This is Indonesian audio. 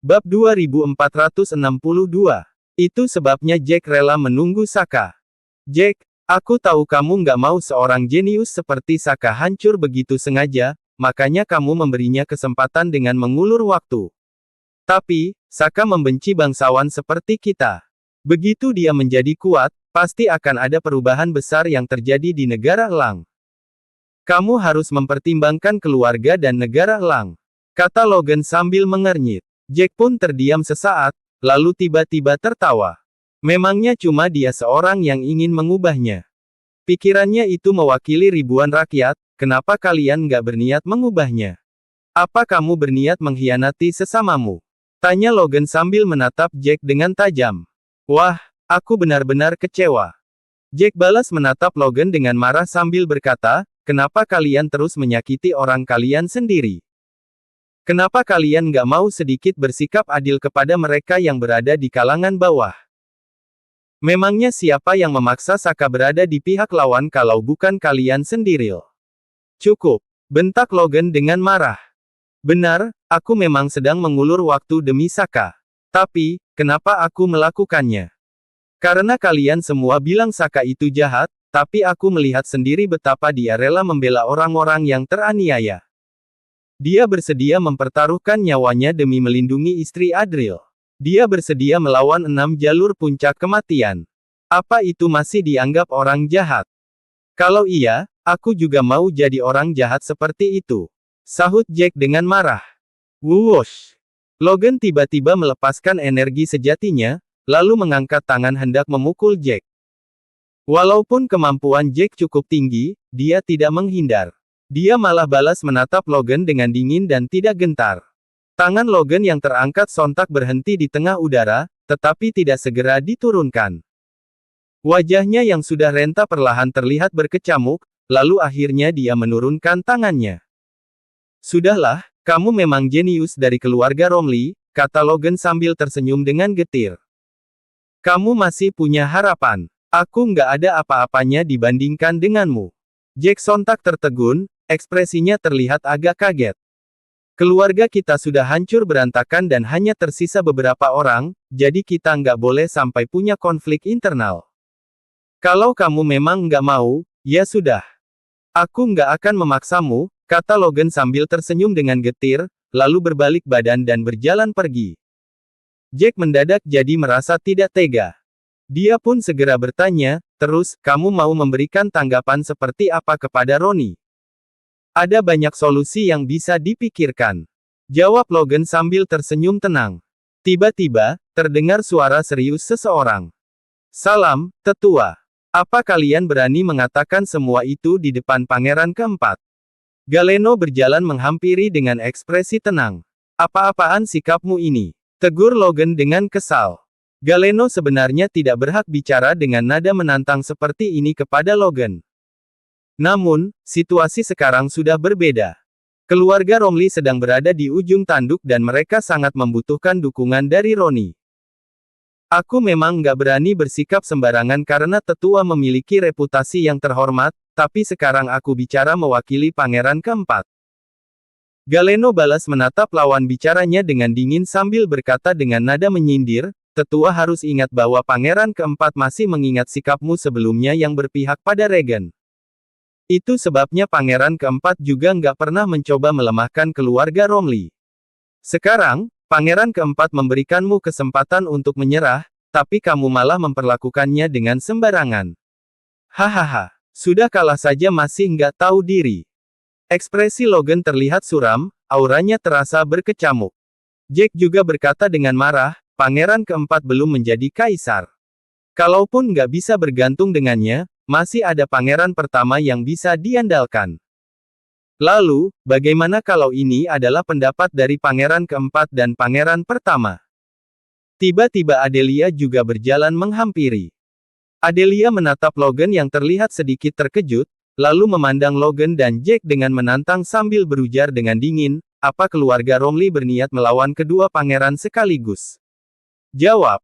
Bab 2462. Itu sebabnya Jack rela menunggu Saka. Jack, aku tahu kamu nggak mau seorang jenius seperti Saka hancur begitu sengaja, makanya kamu memberinya kesempatan dengan mengulur waktu. Tapi, Saka membenci bangsawan seperti kita. Begitu dia menjadi kuat, pasti akan ada perubahan besar yang terjadi di negara Elang. Kamu harus mempertimbangkan keluarga dan negara Elang, kata Logan sambil mengernyit. Jack pun terdiam sesaat, lalu tiba-tiba tertawa. Memangnya cuma dia seorang yang ingin mengubahnya. Pikirannya itu mewakili ribuan rakyat, kenapa kalian nggak berniat mengubahnya? Apa kamu berniat mengkhianati sesamamu? Tanya Logan sambil menatap Jack dengan tajam. Wah, aku benar-benar kecewa. Jack balas menatap Logan dengan marah sambil berkata, kenapa kalian terus menyakiti orang kalian sendiri? Kenapa kalian nggak mau sedikit bersikap adil kepada mereka yang berada di kalangan bawah? Memangnya siapa yang memaksa Saka berada di pihak lawan kalau bukan kalian sendiri? Cukup, bentak Logan dengan marah. Benar, aku memang sedang mengulur waktu demi Saka. Tapi, kenapa aku melakukannya? Karena kalian semua bilang Saka itu jahat, tapi aku melihat sendiri betapa dia rela membela orang-orang yang teraniaya. Dia bersedia mempertaruhkan nyawanya demi melindungi istri Adril. Dia bersedia melawan 6 jalur puncak kematian. Apa itu masih dianggap orang jahat? Kalau iya, aku juga mau jadi orang jahat seperti itu. Sahut Jack dengan marah. Wuosh! Logan tiba-tiba melepaskan energi sejatinya, lalu mengangkat tangan hendak memukul Jack. Walaupun kemampuan Jack cukup tinggi, dia tidak menghindar. Dia malah balas menatap Logan dengan dingin dan tidak gentar. Tangan Logan yang terangkat sontak berhenti di tengah udara, tetapi tidak segera diturunkan. Wajahnya yang sudah renta perlahan terlihat berkecamuk, lalu akhirnya dia menurunkan tangannya. Sudahlah, kamu memang jenius dari keluarga Romley, kata Logan sambil tersenyum dengan getir. Kamu masih punya harapan. Aku nggak ada apa-apanya dibandingkan denganmu. Jack sontak tertegun, ekspresinya terlihat agak kaget. Keluarga kita sudah hancur berantakan dan hanya tersisa beberapa orang, jadi kita nggak boleh sampai punya konflik internal. Kalau kamu memang nggak mau, ya sudah. Aku nggak akan memaksamu, kata Logan sambil tersenyum dengan getir, lalu berbalik badan dan berjalan pergi. Jack mendadak jadi merasa tidak tega. Dia pun segera bertanya, terus, kamu mau memberikan tanggapan seperti apa kepada Roni? Ada banyak solusi yang bisa dipikirkan. Jawab Logan sambil tersenyum tenang. Tiba-tiba, terdengar suara serius seseorang. Salam, tetua. Apa kalian berani mengatakan semua itu di depan pangeran keempat? Galeno berjalan menghampiri dengan ekspresi tenang. Apa-apaan sikapmu ini? Tegur Logan dengan kesal. Galeno sebenarnya tidak berhak bicara dengan nada menantang seperti ini kepada Logan. Namun, situasi sekarang sudah berbeda. Keluarga Romley sedang berada di ujung tanduk dan mereka sangat membutuhkan dukungan dari Roni. Aku memang nggak berani bersikap sembarangan karena tetua memiliki reputasi yang terhormat, tapi sekarang aku bicara mewakili pangeran keempat. Galeno balas menatap lawan bicaranya dengan dingin sambil berkata dengan nada menyindir, tetua harus ingat bahwa pangeran keempat masih mengingat sikapmu sebelumnya yang berpihak pada Regen. Itu sebabnya pangeran keempat juga nggak pernah mencoba melemahkan keluarga Romley. Sekarang, pangeran keempat memberikanmu kesempatan untuk menyerah, tapi kamu malah memperlakukannya dengan sembarangan. Hahaha, sudah kalah saja masih nggak tahu diri. Ekspresi Logan terlihat suram, auranya terasa berkecamuk. Jack juga berkata dengan marah, pangeran keempat belum menjadi kaisar. Kalaupun nggak bisa bergantung dengannya, masih ada pangeran pertama yang bisa diandalkan. Lalu, bagaimana kalau ini adalah pendapat dari pangeran keempat dan pangeran pertama? Tiba-tiba Adelia juga berjalan menghampiri. Adelia menatap Logan yang terlihat sedikit terkejut, lalu memandang Logan dan Jack dengan menantang sambil berujar dengan dingin, apa keluarga Romley berniat melawan kedua pangeran sekaligus? Jawab.